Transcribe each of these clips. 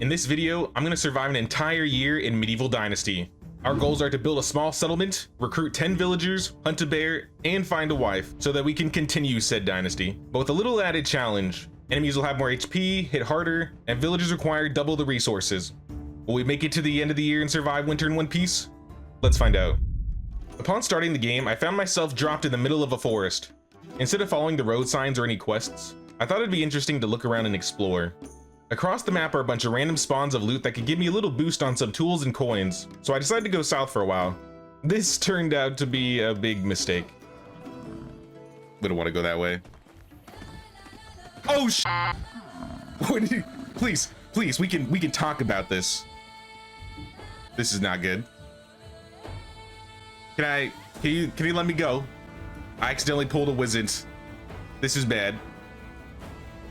In this video, I'm gonna survive an entire year in medieval Dynasty. Our goals are to build a small settlement, recruit 10 villagers, hunt a bear, and find a wife, so that we can continue said dynasty. But with a little added challenge. Enemies will have more HP, hit harder, and villagers require double the resources. Will we make it to the end of the year and survive winter in one piece? Let's find out. Upon starting the game, I found myself dropped in the middle of a forest. Instead of following the road signs or any quests, I thought it'd be interesting to look around and explore. Across the map are a bunch of random spawns of loot that could give me a little boost on some tools and coins, so I decided to go south for a while. This turned out to be a big mistake. We don't want to go that way. Oh sh! Please, we can talk about this. This is not good. Can you let me go? I accidentally pulled a wizard. This is bad.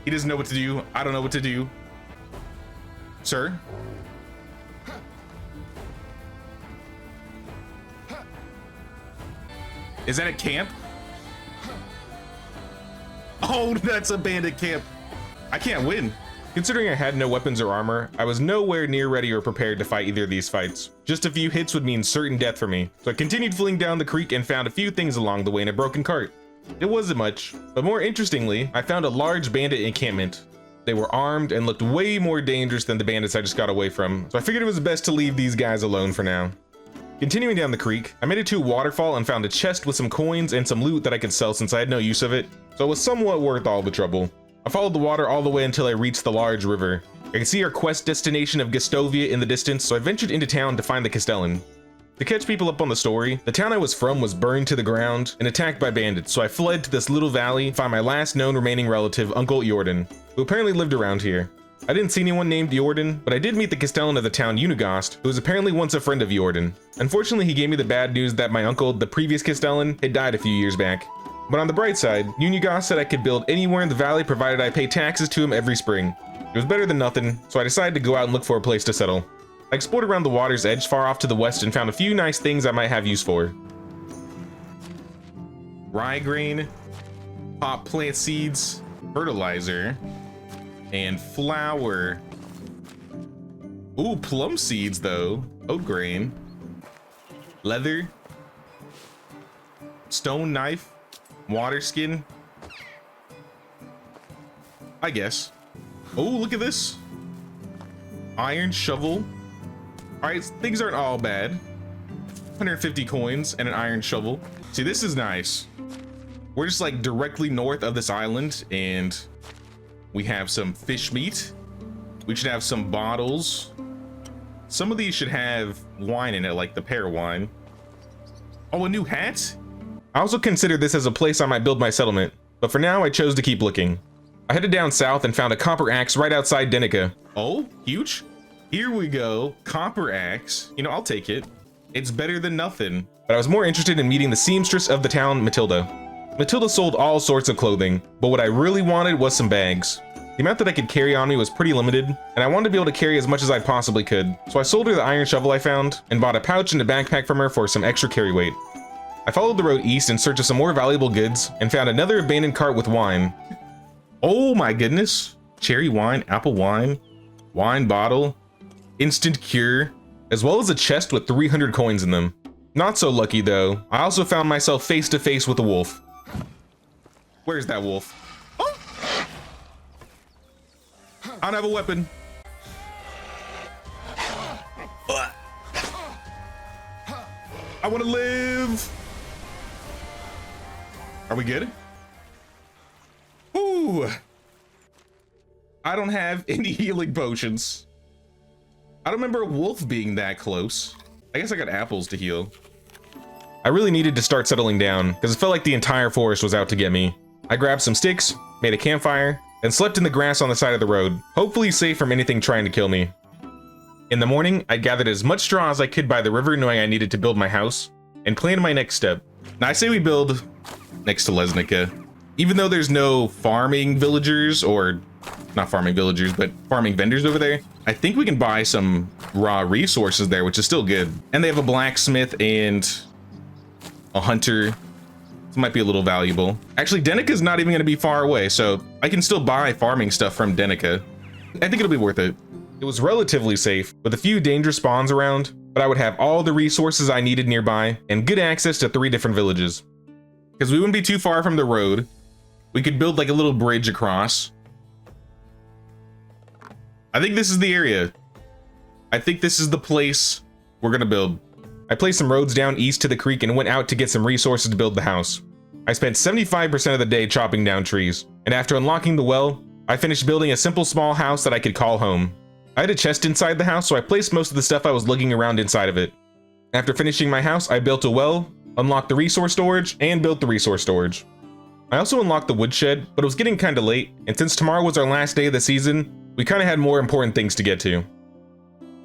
He doesn't know what to do. I don't know what to do. Sir? Is that a camp? Oh, that's a bandit camp. I can't win. Considering I had no weapons or armor, I was nowhere near ready or prepared to fight either of these fights. Just a few hits would mean certain death for me, so I continued fleeing down the creek and found a few things along the way in a broken cart. It wasn't much, but more interestingly, I found a large bandit encampment. They were armed and looked way more dangerous than the bandits I just got away from, so I figured it was best to leave these guys alone for now. Continuing down the creek, I made it to a waterfall and found a chest with some coins and some loot that I could sell since I had no use of it, so it was somewhat worth all the trouble. I followed the water all the way until I reached the large river. I could see our quest destination of Gastovia in the distance, so I ventured into town to find the Castellan. To catch people up on the story, the town I was from was burned to the ground and attacked by bandits, so I fled to this little valley to find my last known remaining relative, Uncle Jordan, who apparently lived around here. I didn't see anyone named Jordan, but I did meet the Castellan of the town, Unigast, who was apparently once a friend of Jordan. Unfortunately, he gave me the bad news that my uncle, the previous Castellan, had died a few years back. But on the bright side, Unigast said I could build anywhere in the valley provided I pay taxes to him every spring. It was better than nothing, so I decided to go out and look for a place to settle. I explored around the water's edge far off to the west and found a few nice things I might have use for. Rye grain, pot plant seeds, fertilizer, and flour. Ooh, plum seeds though. Oat grain, leather, stone knife, water skin. I guess. Oh, look at this. Iron shovel. All right, things aren't all bad. 150 coins and an iron shovel. See, this is nice. We're just like directly north of this island and we have some fish meat. We should have some bottles. Some of these should have wine in it, like the pear wine. Oh, a new hat? I also considered this as a place I might build my settlement, but for now I chose to keep looking. I headed down south and found a copper axe right outside Denica. Oh, huge. Here we go, copper axe. You know, I'll take it. It's better than nothing. But I was more interested in meeting the seamstress of the town, Matilda. Matilda sold all sorts of clothing, but what I really wanted was some bags. The amount that I could carry on me was pretty limited, and I wanted to be able to carry as much as I possibly could. So I sold her the iron shovel I found, and bought a pouch and a backpack from her for some extra carry weight. I followed the road east in search of some more valuable goods, and found another abandoned cart with wine. Oh my goodness. Cherry wine, apple wine, wine bottle, instant cure, as well as a chest with 300 coins in them. Not so lucky though. I also found myself face to face with a wolf. Where's that wolf? Oh! I don't have a weapon. I want to live. Are we good? Ooh. I don't have any healing potions. I don't remember a wolf being that close. I guess I got apples to heal. I really needed to start settling down because it felt like the entire forest was out to get me. I grabbed some sticks, made a campfire, and slept in the grass on the side of the road, hopefully safe from anything trying to kill me. In the morning, I gathered as much straw as I could by the river, knowing I needed to build my house, and planned my next step. Now I say we build next to Lesnica. Even though there's no farming villagers, or not farming villagers, but farming vendors over there, I think we can buy some raw resources there, which is still good. And they have a blacksmith and a hunter. This might be a little valuable. Actually, Denica's not even going to be far away, so I can still buy farming stuff from Denica. I think it'll be worth it. It was relatively safe, with a few dangerous spawns around, but I would have all the resources I needed nearby and good access to 3 different villages. Because we wouldn't be too far from the road. We could build like a little bridge across. I think this is the area. I think this is the place we're gonna build. I placed some roads down east to the creek and went out to get some resources to build the house. I spent 75% of the day chopping down trees, and after unlocking the well, I finished building a simple small house that I could call home. I had a chest inside the house, so I placed most of the stuff I was looking around inside of it. After finishing my house, I built a well, unlocked the resource storage, and built the resource storage. I also unlocked the woodshed, but it was getting kinda late, and since tomorrow was our last day of the season, we kinda had more important things to get to.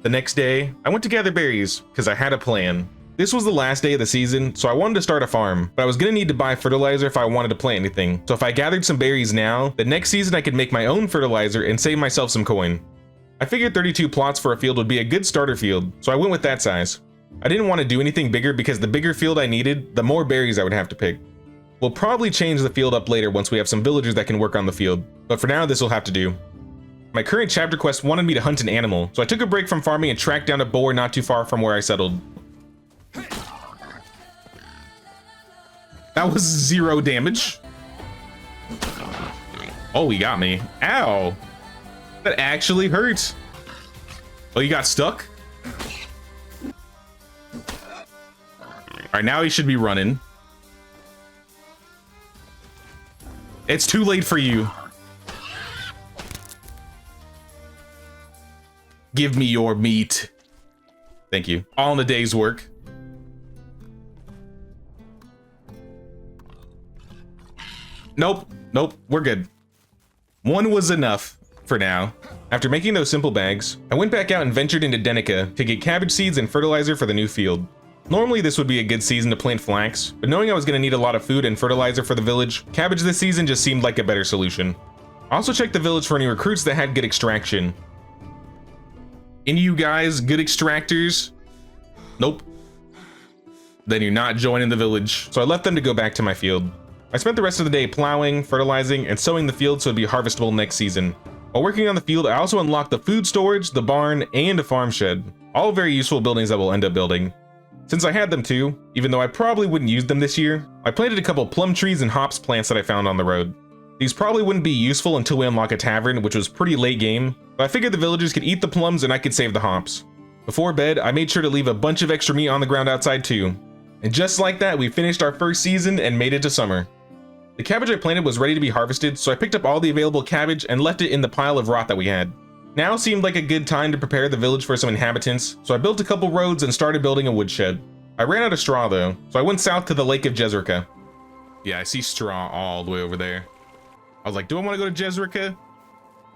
The next day, I went to gather berries, because I had a plan. This was the last day of the season, so I wanted to start a farm, but I was gonna need to buy fertilizer if I wanted to plant anything. So if I gathered some berries now, the next season I could make my own fertilizer and save myself some coin. I figured 32 plots for a field would be a good starter field, so I went with that size. I didn't want to do anything bigger because the bigger field I needed, the more berries I would have to pick. We'll probably change the field up later once we have some villagers that can work on the field, but for now this will have to do. My current chapter quest wanted me to hunt an animal, so I took a break from farming and tracked down a boar not too far from where I settled. That was 0 damage. Oh, he got me. Ow. That actually hurt. Oh, you got stuck? Alright, now he should be running. It's too late for you. Give me your meat. Thank you. All in a day's work. Nope, nope, we're good. 1 was enough for now. After making those simple bags, I went back out and ventured into Denica to get cabbage seeds and fertilizer for the new field. Normally this would be a good season to plant flax, but knowing I was going to need a lot of food and fertilizer for the village, cabbage this season just seemed like a better solution. I also checked the village for any recruits that had good extraction. Any of you guys good extractors? Nope. Then you're not joining the village. So I left them to go back to my field. I spent the rest of the day plowing, fertilizing, and sowing the field so it'd be harvestable next season. While working on the field, I also unlocked the food storage, the barn, and a farm shed. All very useful buildings that we'll end up building. Since I had them too, even though I probably wouldn't use them this year, I planted a couple plum trees and hops plants that I found on the road. These probably wouldn't be useful until we unlock a tavern, which was pretty late game, but I figured the villagers could eat the plums and I could save the hops. Before bed, I made sure to leave a bunch of extra meat on the ground outside too. And just like that, we finished our first season and made it to summer. The cabbage I planted was ready to be harvested, so I picked up all the available cabbage and left it in the pile of rot that we had. Now seemed like a good time to prepare the village for some inhabitants, so I built a couple roads and started building a woodshed. I ran out of straw though, so I went south to the Lake of Jezreka. Yeah, I see straw all the way over there. I was like, do I want to go to Jezreka?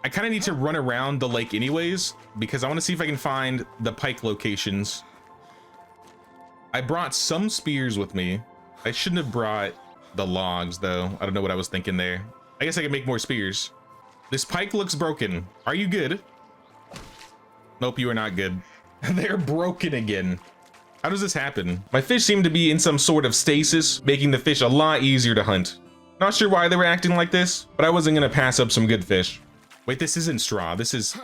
I kind of need to run around the lake anyways, because I want to see if I can find the pike locations. I brought some spears with me. I shouldn't have brought the logs though. I don't know what I was thinking there. I guess I can make more spears. This pike looks broken. Are you good? Nope, you are not good. They're broken again. How does this happen? My fish seem to be in some sort of stasis, making the fish a lot easier to hunt. Not sure why they were acting like this, but I wasn't gonna pass up some good fish. Wait, this isn't straw. This is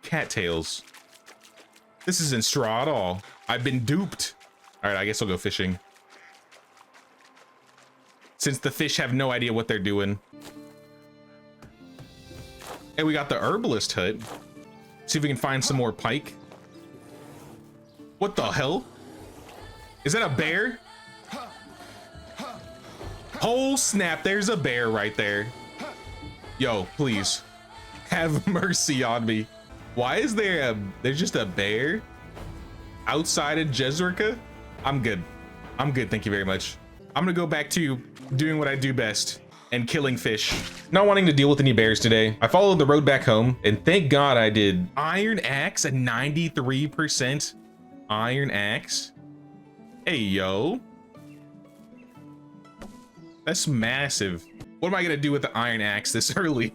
cattails. This isn't straw at all. I've been duped. All right, I guess I'll go fishing. Since the fish have no idea what they're doing. Hey, we got the herbalist hut. See if we can find some more pike. What the hell? Is that a bear? Oh snap, there's a bear right there. Yo, please. Have mercy on me. Why is there's just a bear outside of Jezreka? I'm good. I'm good, thank you very much. I'm gonna go back to doing what I do best and killing fish. Not wanting to deal with any bears today, I followed the road back home, and thank God I did. Iron axe at 93%. Iron axe. Hey, yo. That's massive. What am I gonna do with the iron axe this early?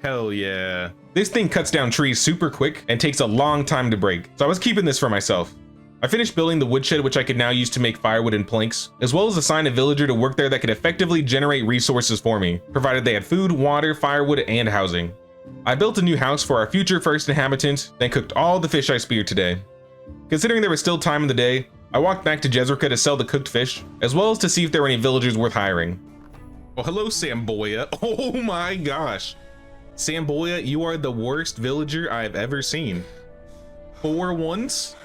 Hell yeah. This thing cuts down trees super quick and takes a long time to break, so I was keeping this for myself. I finished building the woodshed, which I could now use to make firewood and planks, as well as assign a villager to work there that could effectively generate resources for me, provided they had food, water, firewood, and housing. I built a new house for our future first inhabitant, then cooked all the fish I speared today. Considering there was still time in the day, I walked back to Jezreka to sell the cooked fish, as well as to see if there were any villagers worth hiring. Oh, hello, Samboya. Oh my gosh. Samboya, you are the worst villager I've ever seen. 4 ones?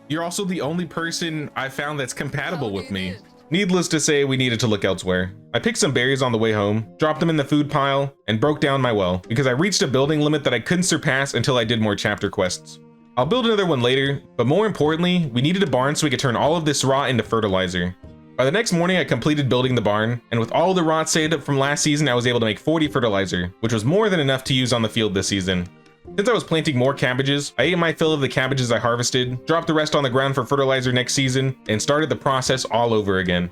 You're also the only person I found that's compatible with me. Needless to say, we needed to look elsewhere. I picked some berries on the way home, dropped them in the food pile, and broke down my well, because I reached a building limit that I couldn't surpass until I did more chapter quests. I'll build another one later, but more importantly, we needed a barn so we could turn all of this rot into fertilizer. By the next morning, I completed building the barn, and with all the rot saved up from last season, I was able to make 40 fertilizer, which was more than enough to use on the field this season. Since I was planting more cabbages, I ate my fill of the cabbages I harvested, dropped the rest on the ground for fertilizer next season, and started the process all over again.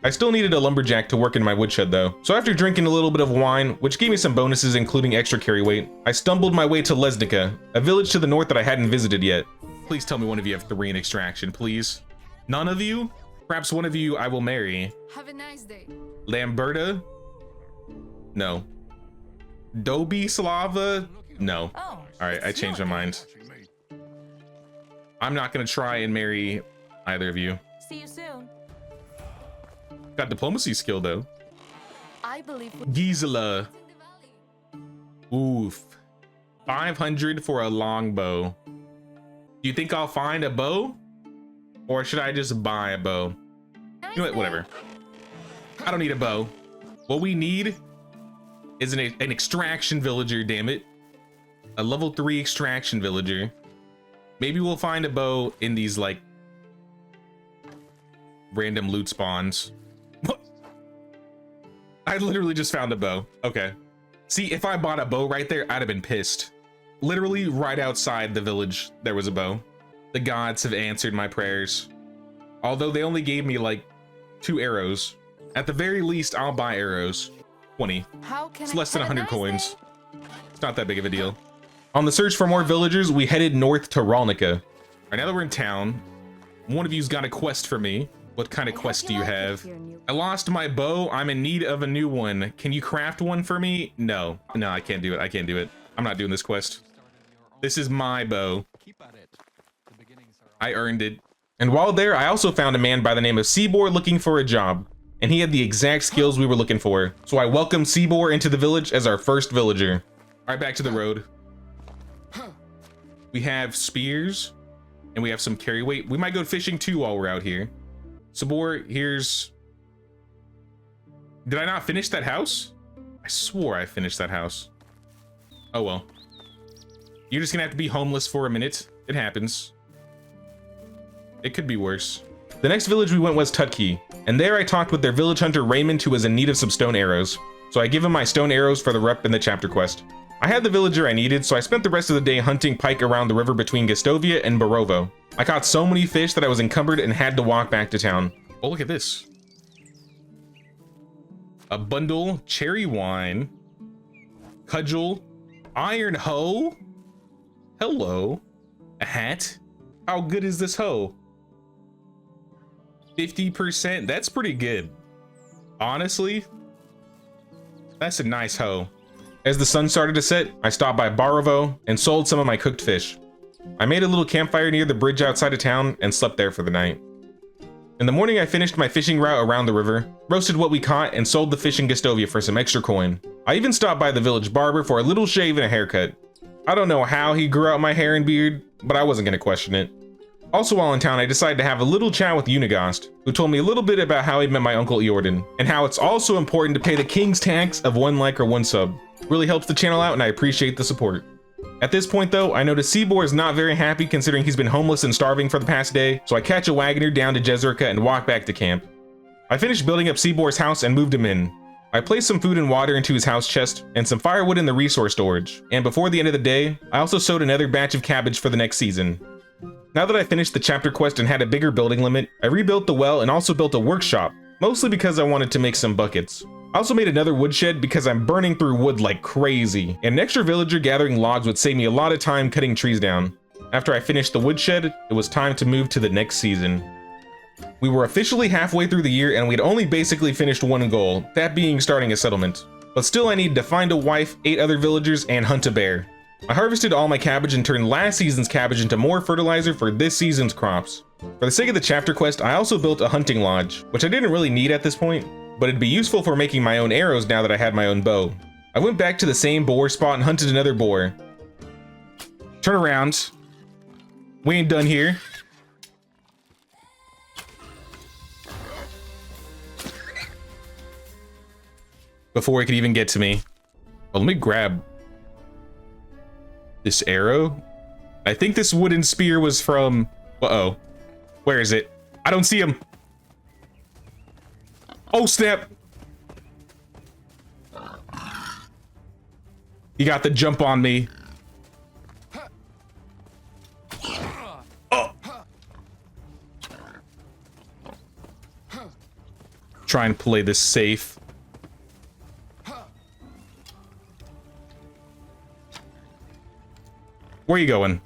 I still needed a lumberjack to work in my woodshed though, so after drinking a little bit of wine, which gave me some bonuses including extra carry weight, I stumbled my way to Lesnica, a village to the north that I hadn't visited yet. Please tell me one of you have 3 in extraction, please. None of you? Perhaps one of you I will marry. Have a nice day. Lamberta? No. Dobi Slava? No. Oh, Alright, I changed my mind. I'm not gonna try and marry either of you. See you soon. Got diplomacy skill though. I believe Gisela. Oof. 500 for a longbow. Do you think I'll find a bow? Or should I just buy a bow? You know what, whatever. I don't need a bow. What we need is an extraction villager, damn it. A level 3 extraction villager. Maybe we'll find a bow in these like random loot spawns. What? I literally just found a bow. Okay. See, if I bought a bow right there, I'd have been pissed. Literally right outside the village, there was a bow. The gods have answered my prayers. Although they only gave me like 2 arrows. At the very least, I'll buy arrows. 20. It's less than 100 coins. It's not that big of a deal. On the search for more villagers, we headed north to Ralnica. Alright, now that we're in town, one of you's got a quest for me. What kind of quest do you have? I lost my bow. I'm in need of a new one. Can you craft one for me? No. No, I can't do it. I can't do it. I'm not doing this quest. This is my bow. I earned it. And while there, I also found a man by the name of Seabor looking for a job. And he had the exact skills we were looking for. So I welcomed Seabor into the village as our first villager. All right, back to the road. We have spears and we have some carry weight. We might go fishing too while we're out here. Seabor, here's... Did I not finish that house? I swore I finished that house. Oh well. You're just gonna have to be homeless for a minute. It happens. It could be worse. The next village we went was Tutki, and there I talked with their village hunter Raymond, who was in need of some stone arrows. So I give him my stone arrows for the rep in the chapter quest. I had the villager I needed, so I spent the rest of the day hunting pike around the river between Gastovia and Barovo. I caught so many fish that I was encumbered and had to walk back to town. Oh, look at this. A bundle, cherry wine, cudgel, iron hoe. Hello. A hat. How good is this hoe? 50%. That's pretty good. Honestly, that's a nice hoe. As the sun started to set, I stopped by Barovo and sold some of my cooked fish. I made a little campfire near the bridge outside of town and slept there for the night. In the morning, I finished my fishing route around the river, roasted what we caught, and sold the fish in Gastovia for some extra coin. I even stopped by the village barber for a little shave and a haircut. I don't know how he grew out my hair and beard, but I wasn't going to question it. Also while in town, I decided to have a little chat with Unigast, who told me a little bit about how he met my uncle Eordan, and how it's also important to pay the king's tax of 1 like or 1 sub. Really helps the channel out and I appreciate the support. At this point though, I notice Seabor is not very happy considering he's been homeless and starving for the past day, so I catch a wagoner down to Jezreka and walk back to camp. I finished building up Seabor's house and moved him in. I placed some food and water into his house chest and some firewood in the resource storage, and before the end of the day, I also sowed another batch of cabbage for the next season. Now that I finished the chapter quest and had a bigger building limit, I rebuilt the well and also built a workshop, mostly because I wanted to make some buckets. I also made another woodshed because I'm burning through wood like crazy, and an extra villager gathering logs would save me a lot of time cutting trees down. After I finished the woodshed, it was time to move to the next season. We were officially halfway through the year and we'd only basically finished one goal, that being starting a settlement. but still I needed to find a wife, 8 other villagers, and hunt a bear. I harvested all my cabbage and turned last season's cabbage into more fertilizer for this season's crops. For the sake of the chapter quest, I also built a hunting lodge, which I didn't really need at this point, but it'd be useful for making my own arrows now that I had my own bow. I went back to the same boar spot and hunted another boar. Turn around. We ain't done here. Before it could even get to me. Well, let me grab this arrow. I think this wooden spear was from... Uh-oh. Where is it? I don't see him. Oh, snap. He got the jump on me. Oh. Try and play this safe. Where are you going?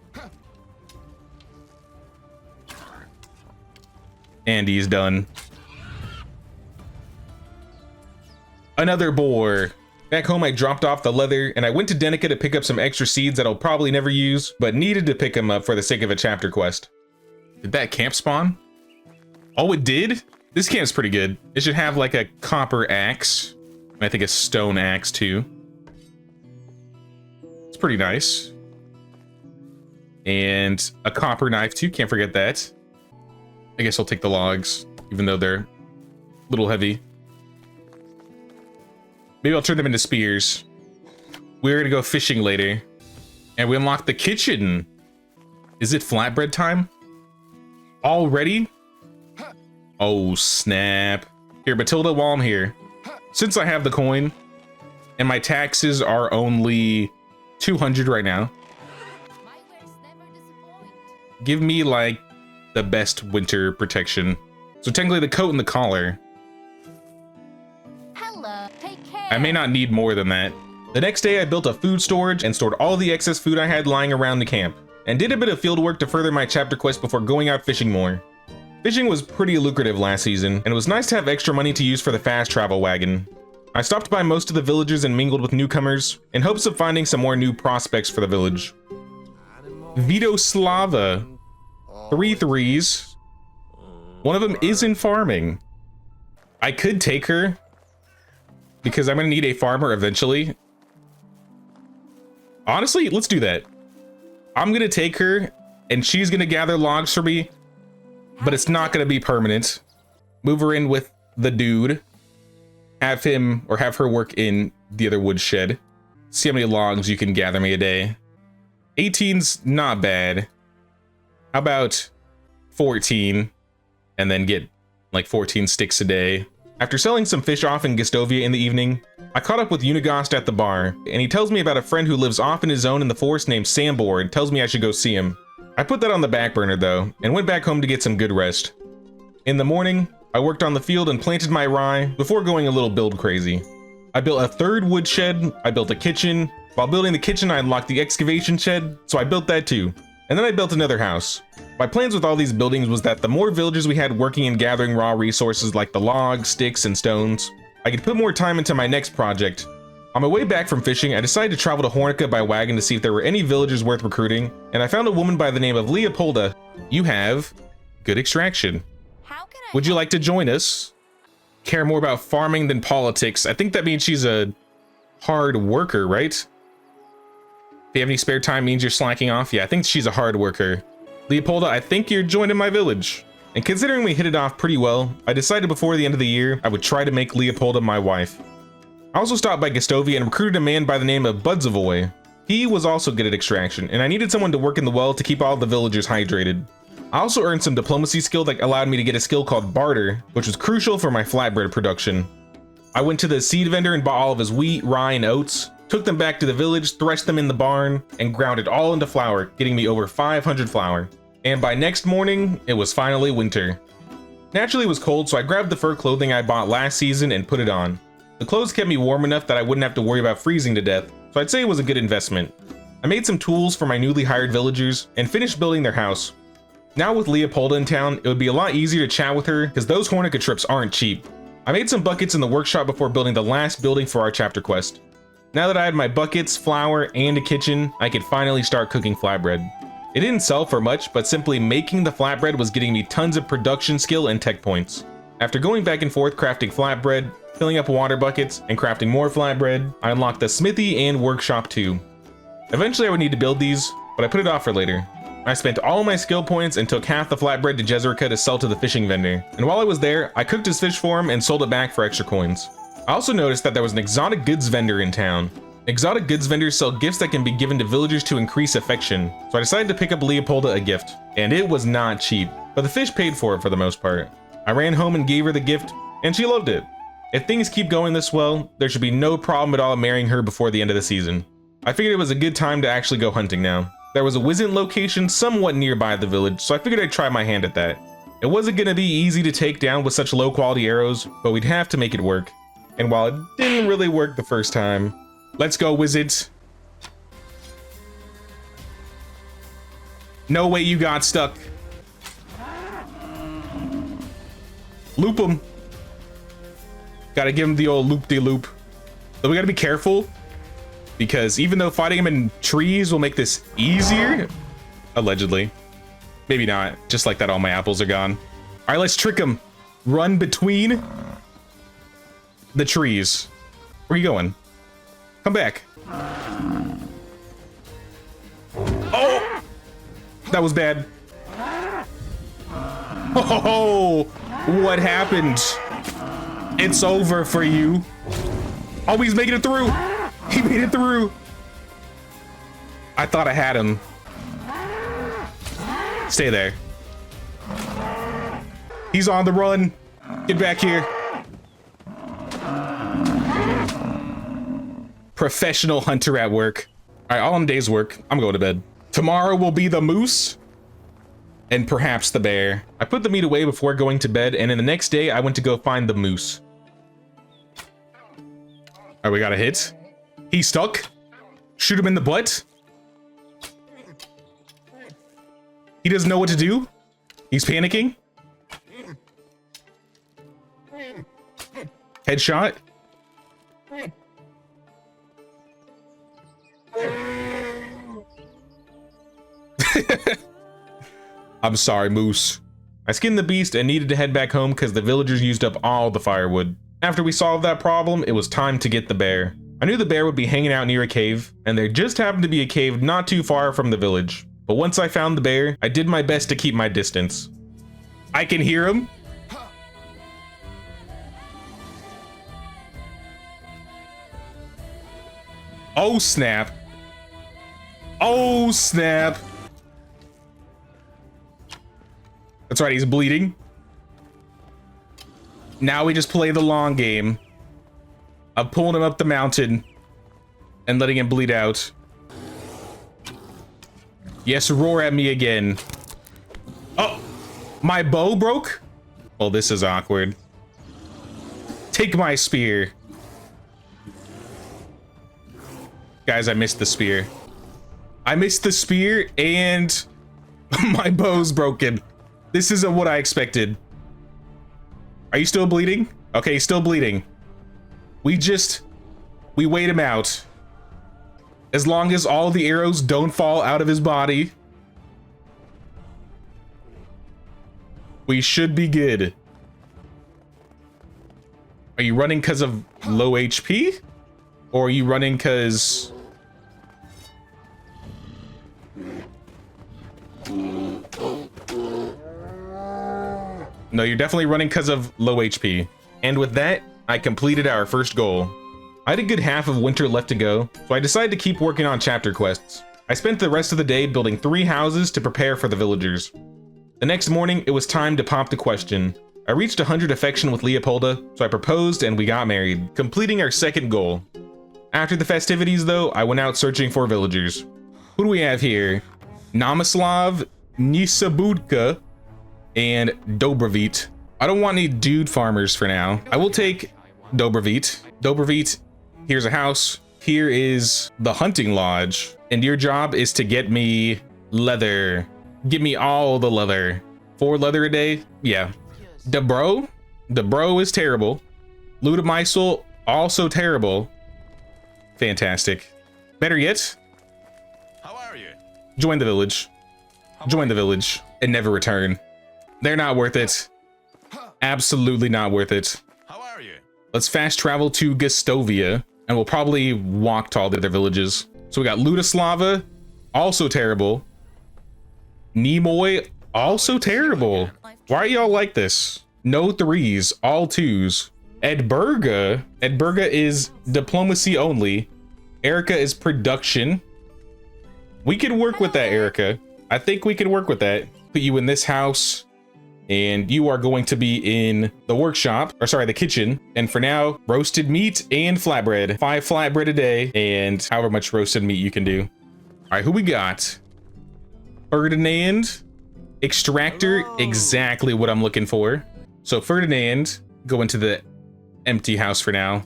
And he's done. Another boar. Back home, I dropped off the leather, and I went to Denica to pick up some extra seeds that I'll probably never use, but needed to pick them up for the sake of a chapter quest. Did that camp spawn? Oh, it did? This camp's pretty good. It should have like a copper axe, and I think a stone axe too. It's pretty nice. And a copper knife too, can't forget that. I guess I'll take the logs, even though they're a little heavy. Maybe I'll turn them into spears. We're gonna go fishing later. And we unlock the kitchen. Is it flatbread time? Already? Oh, snap. Here, Matilda, while I'm here. Since I have the coin, and my taxes are only 200 right now, give me, like, the best winter protection. So technically the coat and the collar. Hello, take care. I may not need more than that. The next day I built a food storage and stored all the excess food I had lying around the camp, and did a bit of field work to further my chapter quest before going out fishing more. Fishing was pretty lucrative last season, and it was nice to have extra money to use for the fast travel wagon. I stopped by most of the villages and mingled with newcomers, in hopes of finding some more new prospects for the village. Vitoslava. 3 3s. One of them is in farming. I could take her, because I'm gonna need a farmer eventually. Honestly, let's do that. I'm gonna take her, and she's gonna gather logs for me, but it's not gonna be permanent. Move her in with the dude. Have him, or have her work in the other woodshed. See how many logs you can gather me a day. 18's not bad. How about 14, and then get like 14 sticks a day? After selling some fish off in Gestovia in the evening, I caught up with Unigost at the bar, and he tells me about a friend who lives off in his own in the forest named Sambor, and tells me I should go see him. I put that on the back burner though, and went back home to get some good rest. In the morning, I worked on the field and planted my rye before going a little build crazy. I built a 3rd woodshed, I built a kitchen. While building the kitchen, I unlocked the excavation shed, so I built that too. And then I built another house. My plans with all these buildings was that the more villagers we had working and gathering raw resources like the logs, sticks, and stones, I could put more time into my next project. On my way back from fishing, I decided to travel to Hornica by wagon to see if there were any villagers worth recruiting, and I found a woman by the name of Leopolda. You have good extraction. How can I? Would you like to join us? Care more about farming than politics. I think that means she's a hard worker, right? If you have any spare time means you're slacking off. Yeah, I think she's a hard worker. Leopolda, I think you're joining my village. And considering we hit it off pretty well, I decided before the end of the year, I would try to make Leopolda my wife. I also stopped by Gestovia and recruited a man by the name of Budzavoy. He was also good at extraction, and I needed someone to work in the well to keep all the villagers hydrated. I also earned some diplomacy skill that allowed me to get a skill called barter, which was crucial for my flatbread production. I went to the seed vendor and bought all of his wheat, rye, and oats, took them back to the village, threshed them in the barn, and ground it all into flour, getting me over 500 flour. And by next morning, it was finally winter. Naturally it was cold, so I grabbed the fur clothing I bought last season and put it on. The clothes kept me warm enough that I wouldn't have to worry about freezing to death, so I'd say it was a good investment. I made some tools for my newly hired villagers and finished building their house. Now with Leopolda in town, it would be a lot easier to chat with her because those Hornica trips aren't cheap. I made some buckets in the workshop before building the last building for our chapter quest. Now that I had my buckets, flour, and a kitchen, I could finally start cooking flatbread. It didn't sell for much, but simply making the flatbread was getting me tons of production skill and tech points. After going back and forth crafting flatbread, filling up water buckets, and crafting more flatbread, I unlocked the smithy and workshop too. Eventually I would need to build these, but I put it off for later. I spent all my skill points and took half the flatbread to Jezreka to sell to the fishing vendor. And while I was there, I cooked his fish for him and sold it back for extra coins. I also noticed that there was an exotic goods vendor in town. Exotic goods vendors sell gifts that can be given to villagers to increase affection. So I decided to pick up Leopolda a gift. And it was not cheap, but the fish paid for it for the most part. I ran home and gave her the gift, and she loved it. If things keep going this well, there should be no problem at all marrying her before the end of the season. I figured it was a good time to actually go hunting now. There was a Wizened location somewhat nearby the village, so I figured I'd try my hand at that. It wasn't gonna be easy to take down with such low quality arrows, but we'd have to make it work. And while it didn't really work the first time, let's go, wizards. No way you got stuck. Loop him. Gotta give him the old loop-de-loop. But we gotta be careful, because even though fighting him in trees will make this easier, allegedly, maybe not. Just like that, all my apples are gone. All right, let's trick him. Run between the trees. Where are you going? Come back. Oh, that was bad. Oh, what happened? It's over for you. Oh, he's making it through. He made it through. I thought I had him. Stay there. He's on the run. Get back here. Professional hunter at work. All right, all in day's work. I'm going to bed. Tomorrow will be the moose and perhaps the bear. I put the meat away before going to bed, and then the next day I went to go find the moose. All right, we got a hit. He's stuck. Shoot him in the butt. He doesn't know what to do. He's panicking. Headshot. I'm sorry, Moose. I skinned the beast and needed to head back home because the villagers used up all the firewood. After we solved that problem, it was time to get the bear. I knew the bear would be hanging out near a cave, and there just happened to be a cave not too far from the village. But once I found the bear, I did my best to keep my distance. I can hear him. Oh snap. Oh snap. That's right, he's bleeding. Now we just play the long game of pulling him up the mountain and letting him bleed out. Yes, roar at me again. Oh, my bow broke? Well, this is awkward. Take my spear. Guys, I missed the spear. I missed the spear and my bow's broken. This isn't what I expected. Are you still bleeding? Okay, he's still bleeding. We wait him out. As long as all the arrows don't fall out of his body, we should be good. Are you running because of low HP? Or are you running because... No, you're definitely running because of low HP. And with that, I completed our first goal. I had a good half of winter left to go, so I decided to keep working on chapter quests. I spent the rest of the day building 3 houses to prepare for the villagers. The next morning, it was time to pop the question. I reached 100 affection with Leopolda, so I proposed and we got married, completing our second goal. After the festivities though, I went out searching for villagers. Who do we have here? Namislav, Nisabudka, and Dobrovit. I don't want any dude farmers for now. I will take Dobrovit. Dobrovit, here's a house. Here is the hunting lodge. And your job is to get me leather. Get me all the leather. 4 leather a day? Yeah. The bro is terrible. Ludamysel, also terrible. Fantastic. Better yet, How are you? join the village. Join the village and never return. They're not worth it. Absolutely not worth it. How are you? Let's fast travel to Gustovia, and we'll probably walk to all the other villages. So we got Ludoslava, also terrible. Nimoy, also terrible. Why are y'all like this? No threes, all twos. Edburga is diplomacy only. Erica is production. We can work with that, Erica. I think we can work with that. Put you in this house, and you are going to be in the workshop, or sorry, the kitchen. And for now, roasted meat and flatbread. 5 flatbread a day, and however much roasted meat you can do. All right, who we got? Ferdinand, extractor, exactly what I'm looking for. So Ferdinand, go into the empty house for now.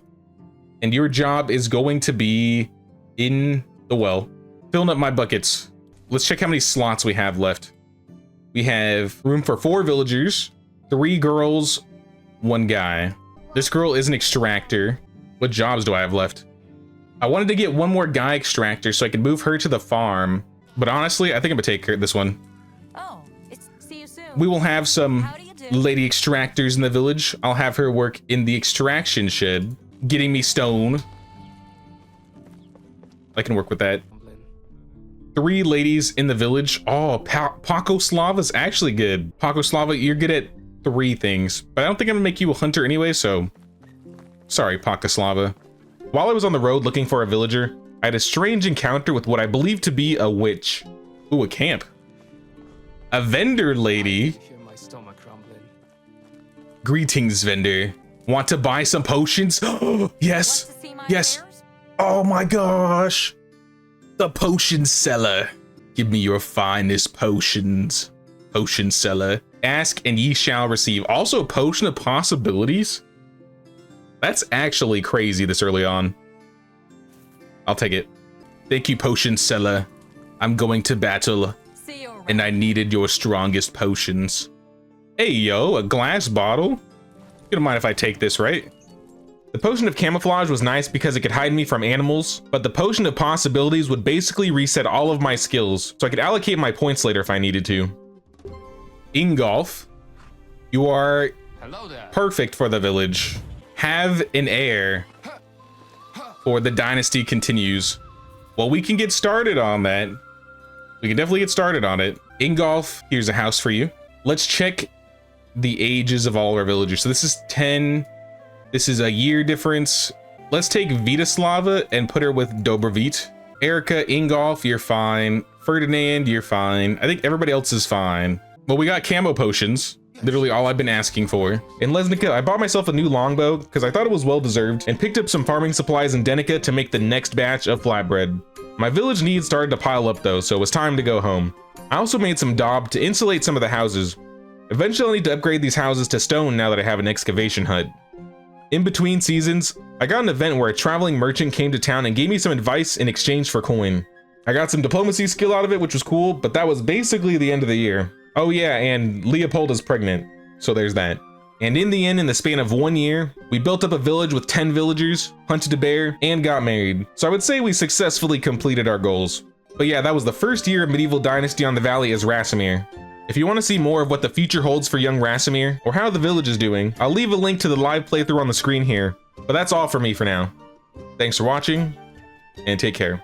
And your job is going to be in the well, filling up my buckets. Let's check how many slots we have left. We have room for 4 villagers, 3 girls, 1 guy. This girl is an extractor. What jobs do I have left? I wanted to get 1 more guy extractor so I could move her to the farm. But honestly, I think I'm gonna take this one. Oh, see you soon. We will have some How do you do? lady extractors in the village. I'll have her work in the extraction shed, getting me stone. I can work with that. 3 ladies in the village. Oh, Pakoslava's actually good. Pakoslava, you're good at 3 things, but I don't think I'm gonna make you a hunter anyway, so sorry, Pakoslava. While I was on the road looking for a villager, I had a strange encounter with what I believe to be a witch. Ooh, a camp. A vendor lady. Hear my stomach rumbling. Greetings, vendor. Want to buy some potions? Yes. Want to see my Yes. wares? Oh my gosh. The potion seller. Give me your finest potions. Potion seller. Ask and ye shall receive. Also, potion of possibilities. That's actually crazy this early on. I'll take it. Thank you, potion seller. I'm going to battle, See you around. and I needed your strongest potions. Hey, yo, a glass bottle? You don't mind if I take this, right? The potion of camouflage was nice because it could hide me from animals, but the potion of possibilities would basically reset all of my skills, so I could allocate my points later if I needed to. Ingolf, you are Hello there. perfect for the village. Have an heir, or the dynasty continues. Well, we can get started on that. We can definitely get started on it. Ingolf, here's a house for you. Let's check the ages of all of our villagers. So this is 10. This is a year difference. Let's take Vitaslava and put her with Dobrovit. Erica, Ingolf, you're fine. Ferdinand, you're fine. I think everybody else is fine. Well, we got camo potions. Literally all I've been asking for. In Lesnica, I bought myself a new longbow because I thought it was well deserved, and picked up some farming supplies in Denica to make the next batch of flatbread. My village needs started to pile up though, so it was time to go home. I also made some daub to insulate some of the houses. Eventually I'll need to upgrade these houses to stone now that I have an excavation hut. In between seasons, I got an event where a traveling merchant came to town and gave me some advice in exchange for coin. I got some diplomacy skill out of it, which was cool, but that was basically the end of the year. Oh yeah, and Leopold is pregnant, so there's that. And in the end, in the span of 1 year, we built up a village with 10 villagers, hunted a bear, and got married. So I would say we successfully completed our goals. But yeah, that was the first year of medieval dynasty on the valley as Rasimir. If you want to see more of what the future holds for young Rasimir, or how the village is doing, I'll leave a link to the live playthrough on the screen here. But that's all for me for now. Thanks for watching, and take care.